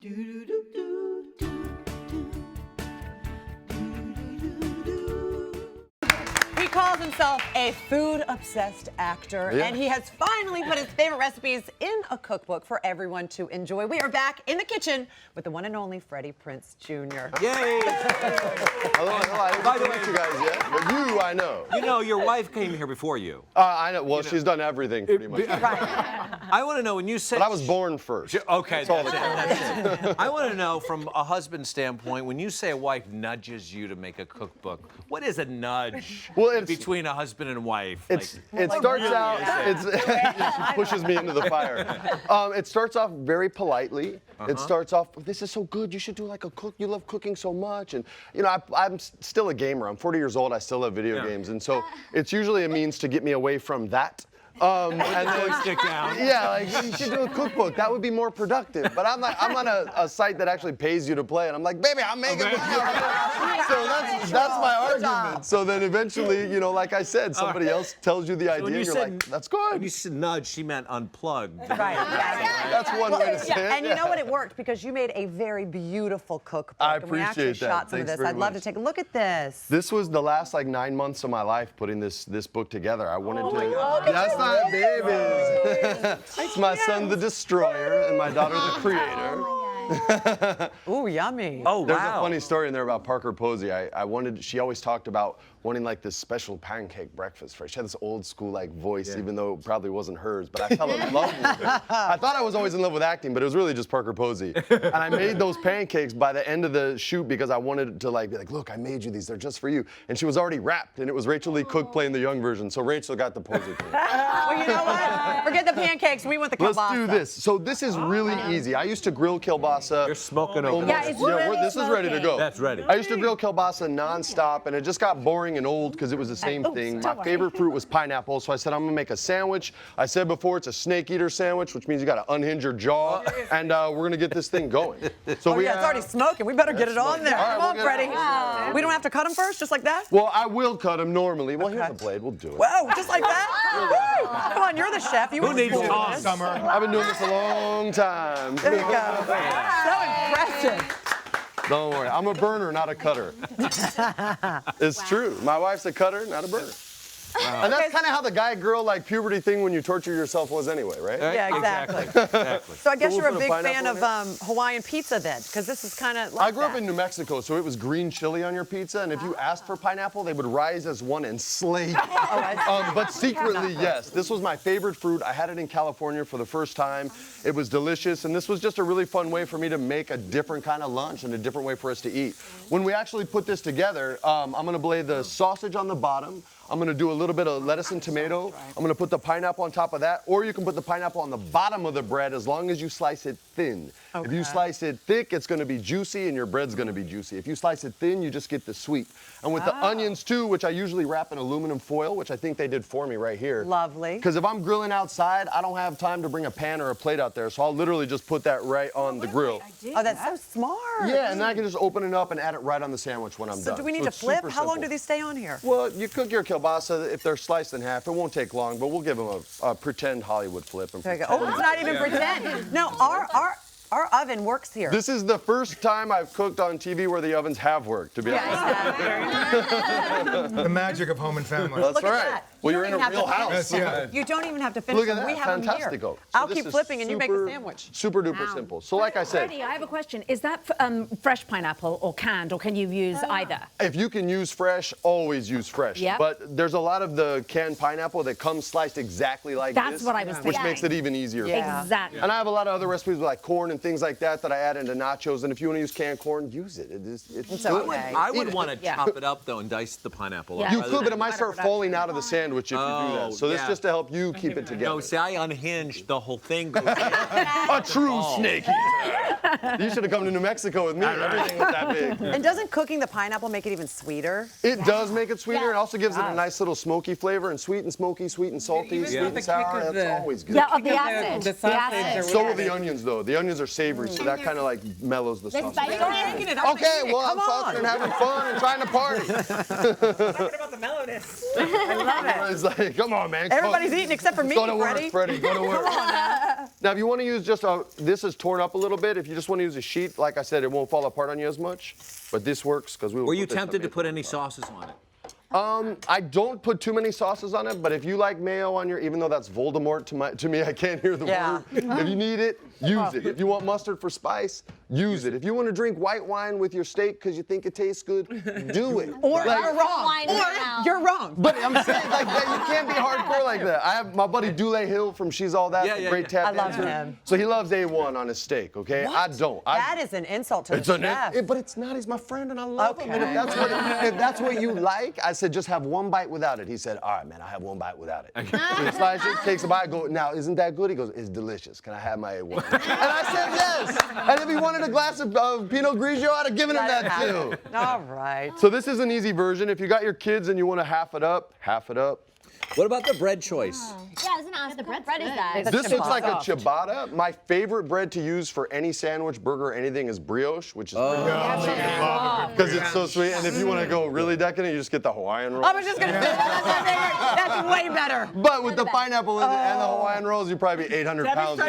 He calls himself a food-obsessed actor, and he has finally put his favorite recipes in a cookbook for everyone to enjoy. We are back in the kitchen with the one and only Freddie Prinze Jr. Yay! Hello. I didn't meet you guys yet, but you, I know. You know, your wife came here before you. I know. Well, she's done everything pretty much. Right. I want to know when you said. But I was born first. Okay, That's that's it. I want to know from a husband's standpoint, when you say a wife nudges you to make a cookbook, what is a nudge between a husband and wife? It starts out. It pushes me into the fire. It starts off very politely. It starts off, this is so good. You should do like a cook. You love cooking so much, and you know, I'm still a gamer. I'm 40 years old. I still love video games, and so it's usually a means to get me away from that. And then, stick down. Yeah, like you should do a cookbook. That would be more productive. But I'm on a site that actually pays you to play, and I'm like, baby, I'm making it. So that's my argument. So then eventually, you know, like I said, somebody else tells you the idea, and you're like, that's good. When you said nudge, she meant unplugged. Right. That's one way to say it. And you know what? It worked because you made a very beautiful cookbook. I and we actually appreciate that. shot some of this. I'd love to take a look at this. This was the last like 9 months of my life putting this book together. I wanted to. God. That's not babies. It's my son, the destroyer, and my daughter, the creator. Ooh, yummy. Oh, wow. There's a funny story in there about Parker Posey. She always talked about wanting like this special pancake breakfast for her. She had this old school like voice, even though it probably wasn't hers, but I fell in love with it. I thought I was always in love with acting, but it was really just Parker Posey. And I made those pancakes by the end of the shoot because I wanted to like be like, look, I made you these, they're just for you. And she was already wrapped, and it was Rachel Lee Cook playing the young version, so Rachel got the Posey thing. Well, you know what? Forget the pancakes, we want the kielbasa. Let's do this. So this is really easy. I used to grill kielbasa. You're smoking over Yeah, it's really this is ready to go. That's ready. I used to grill kielbasa nonstop, and it just got boring and old because it was the same thing. My favorite fruit was pineapple, so I said I'm gonna make a sandwich. I said before it's a snake eater sandwich, which means you gotta unhinge your jaw, and we're gonna get this thing going. So it's already smoking. We better get it on there. All right, Come on, we'll Freddie. get We don't have to cut them first, just like that? Well, I will cut them normally. Well, here's a blade. We'll do it. Whoa, just like that? Woo! Come on, you're the chef. You Who needs to tongs? I've been doing this a long time. There you go. So impressive. Don't worry, I'm a burner, not a cutter. It's true. My wife's a cutter, not a burner. And that's kind of how the guy-girl like puberty thing when you torture yourself was anyway, right? Yeah, exactly. So I guess you're a big fan of Hawaiian pizza then, because this is kind of like I grew up in New Mexico, so it was green chili on your pizza, and if you asked for pineapple, they would rise as one and slay you. But secretly, yes, this was my favorite fruit. I had it in California for the first time. It was delicious, and this was just a really fun way for me to make a different kind of lunch and a different way for us to eat. When we actually put this together, I'm gonna lay the sausage on the bottom. I'm gonna do a little bit of lettuce and tomato. I'm gonna put the pineapple on top of that, or you can put the pineapple on the bottom of the bread as long as you slice it thin. Okay. If you slice it thick, it's gonna be juicy and your bread's gonna be juicy. If you slice it thin, you just get the sweet. And with the onions too, which I usually wrap in aluminum foil, which I think they did for me right here. Lovely. Because if I'm grilling outside, I don't have time to bring a pan or a plate out there, so I'll literally just put that right on the grill. Oh, that's so smart. Yeah, and then I can just open it up and add it right on the sandwich when I'm done. So do we need to flip? How long do these stay on here? Well, you cook your kielbasa, if they're sliced in half, it won't take long, but we'll give them a pretend Hollywood flip. And Oh, it's not even pretend. No, our oven works here. This is the first time I've cooked on TV where the ovens have worked, to be honest. The magic of home and family. That's Look at right. that. Well, You you're in don't a even real have to house. finish. Yeah. You don't even have to finish Look at them. that, We have them here. fantastico. I'll So keep this is flipping and you make the sandwich. Super duper simple. So like I said, Freddie, I have a question. Is that fresh pineapple or canned, or can you use either? if you can use fresh, always use fresh. Yep. But there's a lot of the canned pineapple that comes sliced exactly like this. That's what I was Which thinking. makes it even easier. Yeah. Exactly. And I have a lot of other recipes with like corn and things like that I add into nachos. And if you want to use canned corn, use it. It's good. okay. I would want to chop it up though and dice the pineapple. Yeah. You could, but it might start falling out of the sandwich if you do that. So this yeah. just to help you keep it together. No, see, I unhinged the whole thing. Goes A true snake eater. You should have come to New Mexico with me. Everything was that big. And doesn't cooking the pineapple make it even sweeter? It does make it sweeter. Yeah. It also gives it a nice little smoky flavor, and sweet and smoky, sweet and salty, sweet and sour. That's always good. Yeah, of the acid. The sausage. So are the onions, though. The onions are savory, so that kind of like mellows the sausage. Okay, Well, I'm talking and having fun and trying to party. Talking about the mellowness. I love it. It's like, come on, man. Everybody's eating except for me, Go to work, Freddie. Freddie. Go to work. Now, if you want to use just this is torn up a little bit. If you just want to use a sheet, like I said, it won't fall apart on you as much. But this works because we will. Were you tempted to put any sauces on it? I don't put too many sauces on it, but if you like mayo on your, even though that's Voldemort to me, I can't hear the word. If you need it, use it. If you want mustard for spice, use it. If you want to drink white wine with your steak because you think it tastes good, do it. Or Like, you're wrong. Or you're wrong. But I'm saying like that, you can't be hardcore like that. I have my buddy Dule Hill from She's All That, great tap I love dancer. him. So he loves A1 on his steak, okay? What? I don't. That is an insult to the chef. But it's not. He's my friend and I love him. And if that's what you like, I said just have one bite without it. He said, all right, man, I'll have one bite without it. So he slices it, takes a bite, go, now, isn't that good? He goes, it's delicious. Can I have my A1? And I said yes. And if he wanted a glass of Pinot Grigio, I'd have given him that too. All right. So this is an easy version. If you got your kids and you want to half it up, half it up. What about the bread choice? Yeah, I was gonna ask, the bread is that? This looks like a ciabatta. My favorite bread to use for any sandwich, burger, anything is brioche, which is because it's so sweet. And if you want to go really decadent, you just get the Hawaiian roll. I was just going to say, that's way better. But with the pineapple in it and the Hawaiian rolls, you'd probably be 800 pounds.